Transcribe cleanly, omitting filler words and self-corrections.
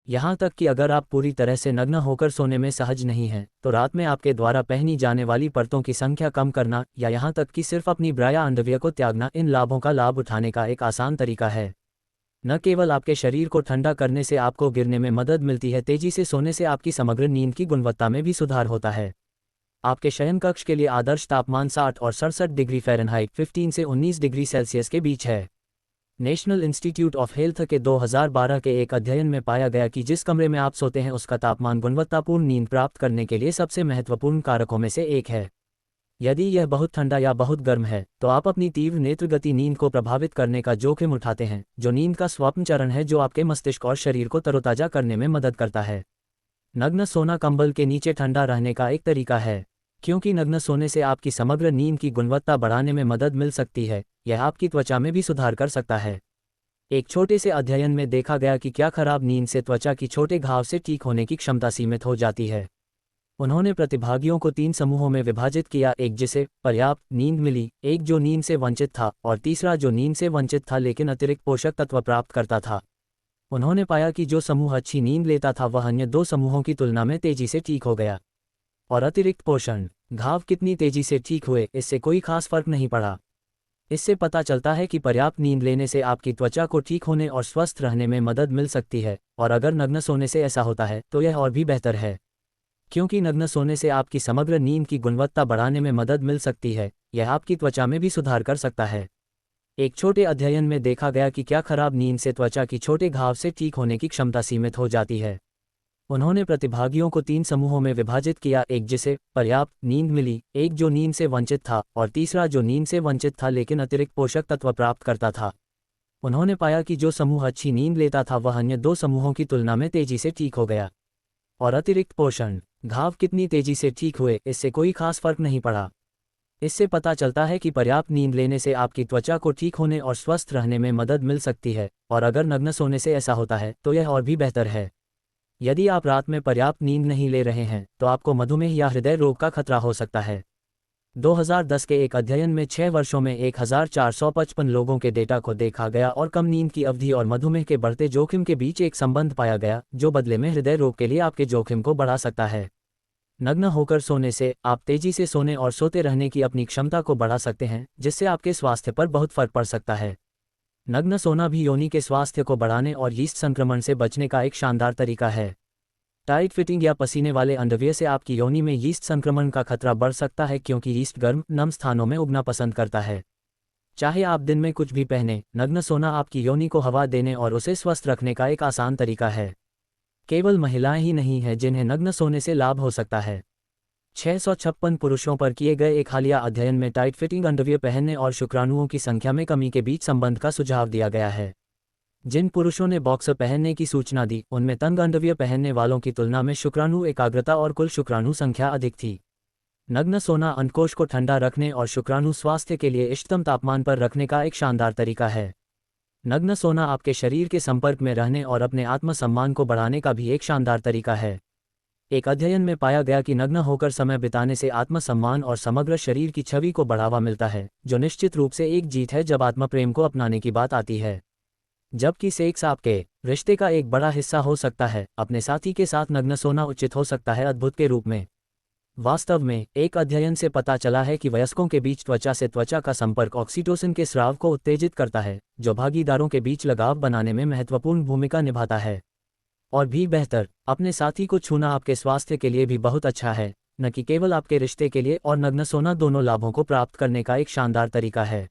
यहाँ तक कि अगर आप पूरी तरह से नग्न होकर सोने में सहज नहीं हैं, तो रात में आपके द्वारा पहनी जाने वाली परतों की संख्या कम करना या यहाँ तक कि सिर्फ अपनी ब्रा या अंडरवियर को त्यागना इन लाभों का लाभ उठाने का एक आसान तरीका है। न केवल आपके शरीर को ठंडा करने से आपको गिरने में मदद मिलती है, तेजी से सोने से आपकी समग्र नींद की गुणवत्ता में भी सुधार होता है। आपके शयन कक्ष के लिए आदर्श तापमान 60 और 67 डिग्री फ़ारेनहाइट 15 से 19 डिग्री सेल्सियस के बीच है। नेशनल इंस्टीट्यूट ऑफ हेल्थ के 2012 के एक अध्ययन में पाया गया कि जिस कमरे में आप सोते हैं उसका तापमान गुणवत्तापूर्ण नींद प्राप्त करने के लिए सबसे महत्वपूर्ण कारकों में से एक है। यदि यह बहुत ठंडा या बहुत गर्म है तो आप अपनी तीव्र नेत्रगति नींद को प्रभावित करने का जोखिम उठाते हैं, जो नींद का स्वप्न चरण है जो आपके मस्तिष्क और शरीर को तरोताजा करने में मदद करता है। नग्न सोना कंबल के नीचे ठंडा रहने का एक तरीका है। क्योंकि नग्न सोने से आपकी समग्र नींद की गुणवत्ता बढ़ाने में मदद मिल सकती है, यह आपकी त्वचा में भी सुधार कर सकता है। एक छोटे से अध्ययन में देखा गया कि क्या खराब नींद से त्वचा की छोटे घाव से ठीक होने की क्षमता सीमित हो जाती है। उन्होंने प्रतिभागियों को 3 समूहों में विभाजित किया, एक जिसे पर्याप्त नींद मिली, एक जो नींद से वंचित था और तीसरा जो नींद से वंचित था लेकिन अतिरिक्त पोषक तत्व प्राप्त करता था। उन्होंने पाया कि जो समूह अच्छी नींद लेता था वह अन्य 2 समूहों की तुलना में तेजी से ठीक हो गया। और अतिरिक्त पोषण, घाव कितनी तेजी से ठीक हुए इससे कोई खास फर्क नहीं पड़ा। इससे पता चलता है कि पर्याप्त नींद लेने से आपकी त्वचा को ठीक होने और स्वस्थ रहने में मदद मिल सकती है, और अगर नग्न सोने से ऐसा होता है तो यह और भी बेहतर है। क्योंकि नग्न सोने से आपकी समग्र नींद की गुणवत्ता बढ़ाने में मदद मिल सकती है, यह आपकी त्वचा में भी सुधार कर सकता है। एक छोटे अध्ययन में देखा गया कि क्या खराब नींद से त्वचा की छोटे घाव से ठीक होने की क्षमता सीमित हो जाती है। उन्होंने प्रतिभागियों को 3 समूहों में विभाजित किया, एक जिसे पर्याप्त नींद मिली, एक जो नींद से वंचित था और तीसरा जो नींद से वंचित था लेकिन अतिरिक्त पोषक तत्व प्राप्त करता था। उन्होंने पाया कि जो समूह अच्छी नींद लेता था वह अन्य 2 समूहों की तुलना में तेजी से ठीक हो गया। और अतिरिक्त पोषण, घाव कितनी तेजी से ठीक हुए इससे कोई खास फर्क नहीं पड़ा। इससे पता चलता है कि पर्याप्त नींद लेने से आपकी त्वचा को ठीक होने और स्वस्थ रहने में मदद मिल सकती है, और अगर नग्न सोने से ऐसा होता है तो यह और भी बेहतर है। यदि आप रात में पर्याप्त नींद नहीं ले रहे हैं तो आपको मधुमेह या हृदय रोग का खतरा हो सकता है। 2010 के एक अध्ययन में 6 वर्षों में 1455 लोगों के डेटा को देखा गया और कम नींद की अवधि और मधुमेह के बढ़ते जोखिम के बीच एक संबंध पाया गया, जो बदले में हृदय रोग के लिए आपके जोखिम को बढ़ा सकता है। नग्न होकर सोने से आप तेजी से सोने और सोते रहने की अपनी क्षमता को बढ़ा सकते हैं, जिससे आपके स्वास्थ्य पर बहुत फर्क पड़ सकता है। नग्न सोना भी योनि के स्वास्थ्य को बढ़ाने और यीस्ट संक्रमण से बचने का एक शानदार तरीका है। टाइट फिटिंग या पसीने वाले अंडरवियर से आपकी योनि में यीस्ट संक्रमण का खतरा बढ़ सकता है, क्योंकि यीस्ट गर्म, नम स्थानों में उगना पसंद करता है। चाहे आप दिन में कुछ भी पहने, नग्न सोना आपकी योनि को हवा देने और उसे स्वस्थ रखने का एक आसान तरीका है। केवल महिलाएं ही नहीं हैं जिन्हें नग्न सोने से लाभ हो सकता है। 656 पुरुषों पर किए गए एक हालिया अध्ययन में टाइट फिटिंग अंडरवियर पहनने और शुक्राणुओं की संख्या में कमी के बीच संबंध का सुझाव दिया गया है। जिन पुरुषों ने बॉक्सर पहनने की सूचना दी, उनमें तंग अंडरवियर पहनने वालों की तुलना में शुक्राणु एकाग्रता और कुल शुक्राणु संख्या अधिक थी। नग्न सोना अंडकोश को ठंडा रखने और शुक्राणु स्वास्थ्य के लिए इष्टतम तापमान पर रखने का एक शानदार तरीका है। नग्न सोना आपके शरीर के संपर्क में रहने और अपने आत्मसम्मान को बढ़ाने का भी एक शानदार तरीका है। एक अध्ययन में पाया गया कि नग्न होकर समय बिताने से आत्मसम्मान और समग्र शरीर की छवि को बढ़ावा मिलता है, जो निश्चित रूप से एक जीत है जब आत्मप्रेम को अपनाने की बात आती है। जबकि सेक्स आपके रिश्ते का एक बड़ा हिस्सा हो सकता है, अपने साथी के साथ नग्न सोना उचित हो सकता है अद्भुत के रूप में। वास्तव में एक अध्ययन से पता चला है कि वयस्कों के बीच त्वचा से त्वचा का संपर्क ऑक्सीटोसिन के स्राव को उत्तेजित करता है, जो भागीदारों के बीच लगाव बनाने में महत्वपूर्ण भूमिका निभाता है। और भी बेहतर, अपने साथी को छूना आपके स्वास्थ्य के लिए भी बहुत अच्छा है, न कि केवल आपके रिश्ते के लिए, और नग्न सोना दोनों लाभों को प्राप्त करने का एक शानदार तरीका है।